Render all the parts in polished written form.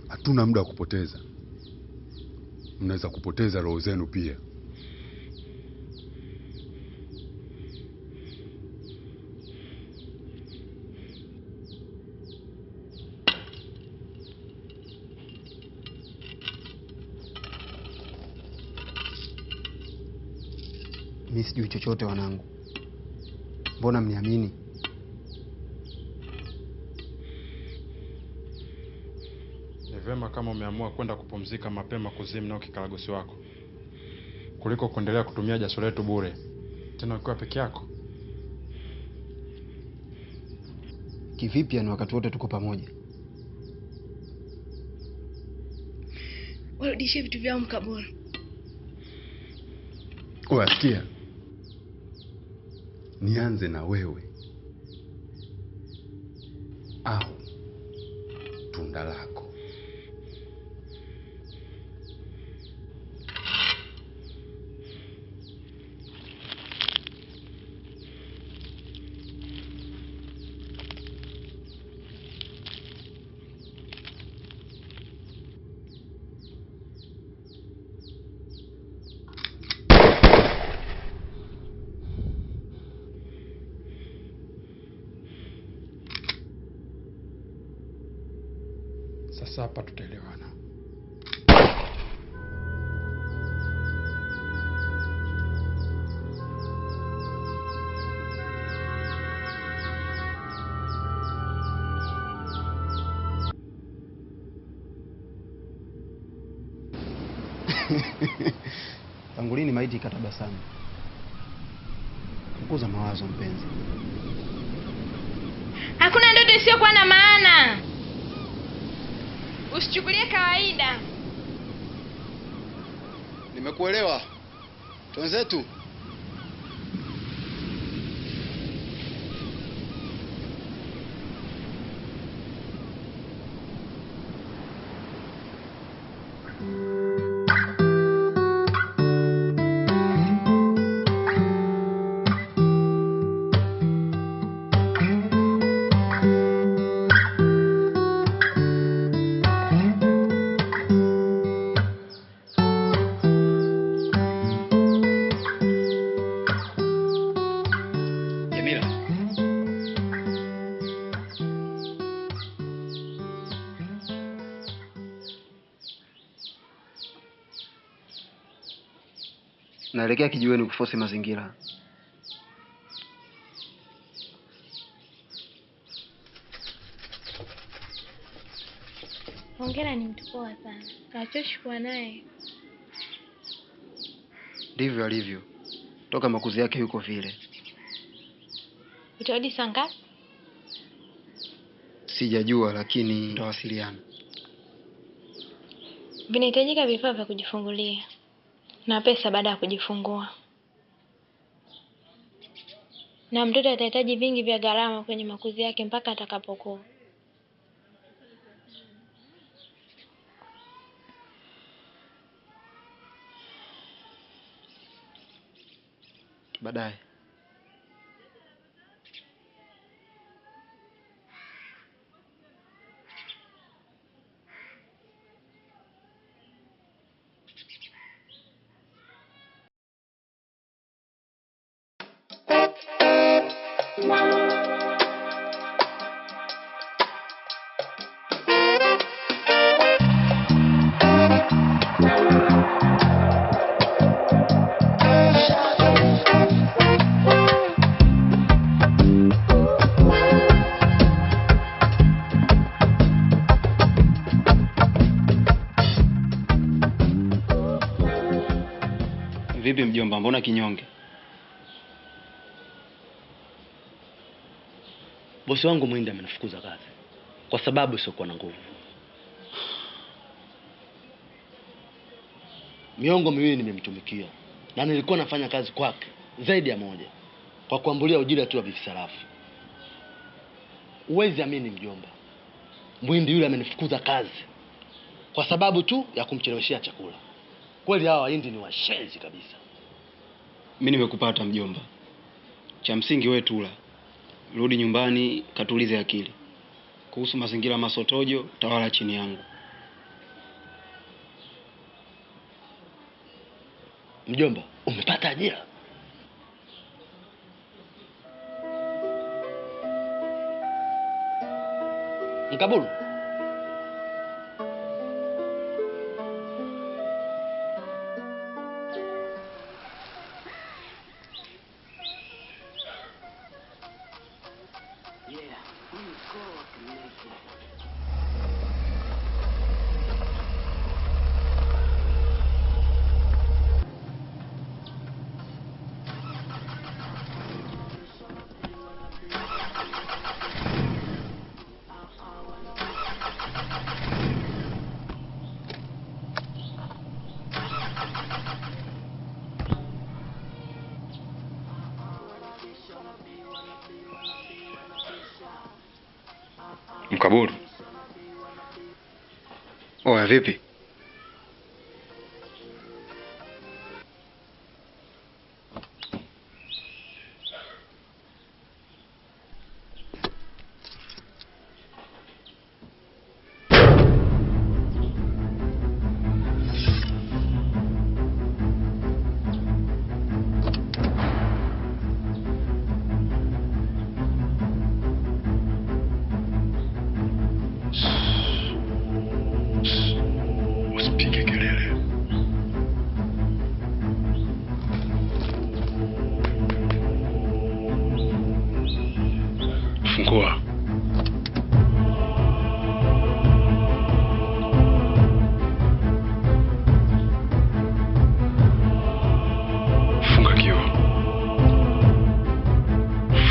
Hatuna muda wa kupoteza. Mnaweza kupoteza roho zenu pia. Mimi sijui chochote wanangu. Mbona mniamini? Ni vema kama umeamua kwenda kupumzika mapema kuzimu na kikaragosi wako, kuliko kuendelea kutumia jasho letu bure, tena ukiwa peke yako. Kivipi yani wakati wote tuko pamoja? Warudishe vitu vyao Mkabora. Wasikia? Nianze na wewe au tunda lako? Sasa hapa tutaelewana. Tangu lini maiti ikatabasamu? Punguza mawazo mpenzi. Hakuna ndoto isiyokuwa na maana. Usichukulie kawaida. Nimekuelewa. Twenzetu. Naelekea kijiweni kufosi mazingira. Hongera, ni mtu poa sana. Hachoshi kuwa naye. Ndivyo alivyo. Toka makuzi yake yuko vile. Utarudi saa ngapi? Sijajua lakini tutawasiliana. Vinahitajika vifaa vya kujifungulia na pesa baada ya kujifungua. Na mtoto atahitaji vingi vya gharama kwenye makuzi yake mpaka atakapokuwa. Baadaye. Vipi mjomba, mbona kinyonge? Bosi wangu Mwindi amenifukuza kazi kwa sababu siokuwa na nguvu. Miongo miwili nimemtumikia na nilikuwa nafanya kazi kwake zaidi ya moja kwa kuambulia ujira tu wa visarafu. Uwezi amini mjomba, Mwindi yule amenifukuza kazi kwa sababu tu ya kumcheleweshea chakula. Kweli hawa Wahindi ni washenzi kabisa. Mimi nimekupata mjomba. Cha msingi wewe tula. Rudi nyumbani katulize akili. Kuhusu mazingira masotojo, tawala chini yangu. Mjomba, umepata ajira? Mkabulu. Mkaburu. Oya vipi? Usipige kelele. Fungua. Funga kioo.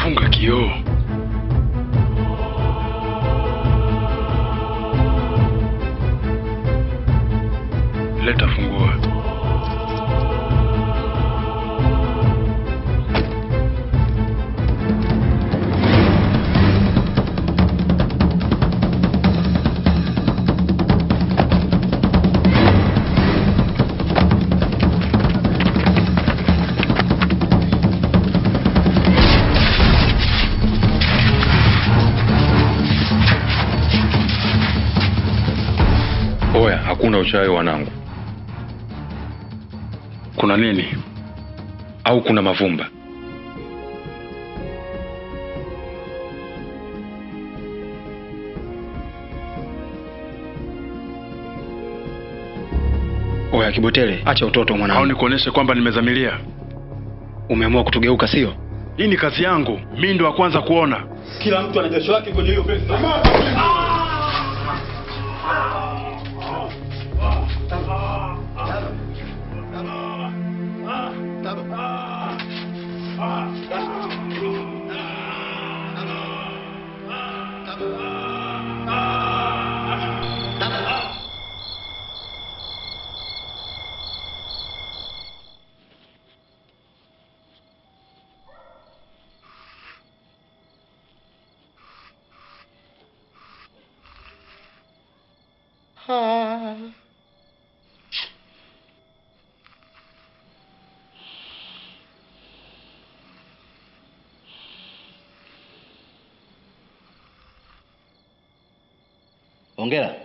Funga kioo. Leta funguo. Oya, hakuna uchawi wanangu. Kuna nini? Au kuna mavumba? Oya Kibotele, acha utoto mwanangu. Au nikuoneshe kwamba nimezamilia? Umeamua kutugeuka sio? Hii ni kazi yangu. Mimi ndo wa kwanza kuona. Kila mtu ana jasho lake kwenye hiyo pesa. Hongera.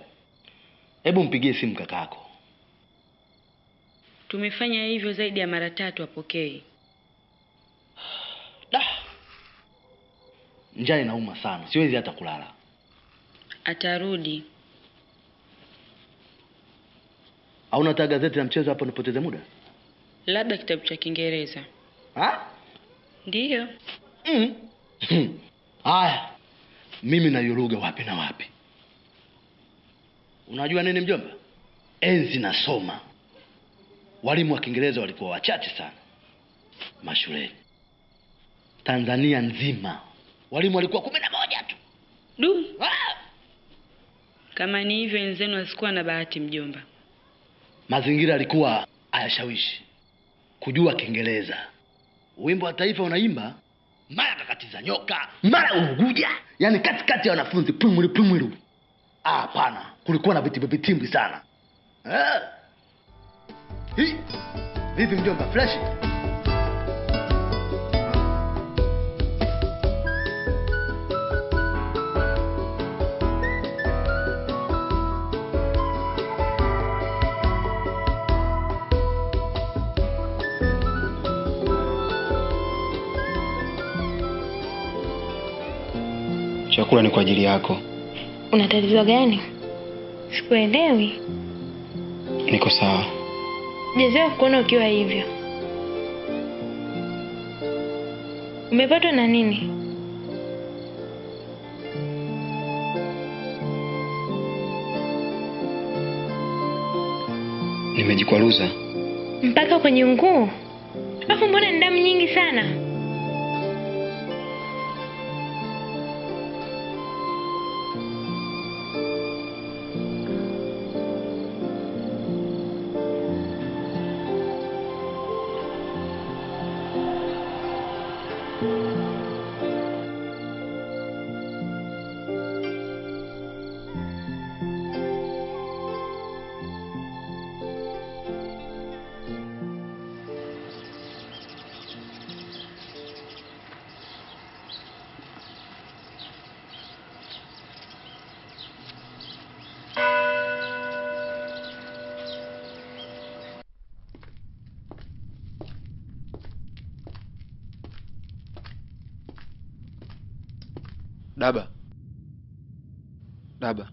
Hebu mpigie simu kakako. Tumefanya hivyo zaidi ya mara 3 apokei. Njaa inauma sana. Siwezi hata kulala. Atarudi. Hauna hata gazeti la mchezo hapo nipoteze muda? Labda kitabu cha Kiingereza. Ha? Ndiyo. Haya. Mimi na Yuruga wapi na wapi? Unajua nini mjomba? Enzi nasoma, walimu wa Kiingereza walikuwa wachache sana mashuleni. Tanzania nzima walimu walikuwa 11 tu. Du. Kama ni hivyo wenzenu wasikuwa na bahati mjomba. Mazingira yalikuwa hayashawishi kujua Kiingereza. Wimbo wa taifa unaimba, mara kakatiza nyoka, mara unuguja, yani katikati ya wanafunzi pumwiru. Hapana, kulikuwa na vitimbi sana. Vipi mjomba, fresh? Chakula ni kwa ajili yako. Una tatizo gani? Sikuelewi. Niko sawa. Sijazoea kuona ukiwa hivyo. Umepatwa na nini? Nimejikwaruza. Mpaka kwenye nguo? Alafu mbona ni damu nyingi sana? Daba. Daba.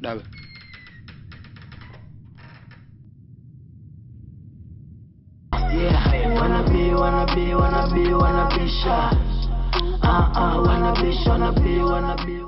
Daba. Yeah, wanna be shy. Wanna be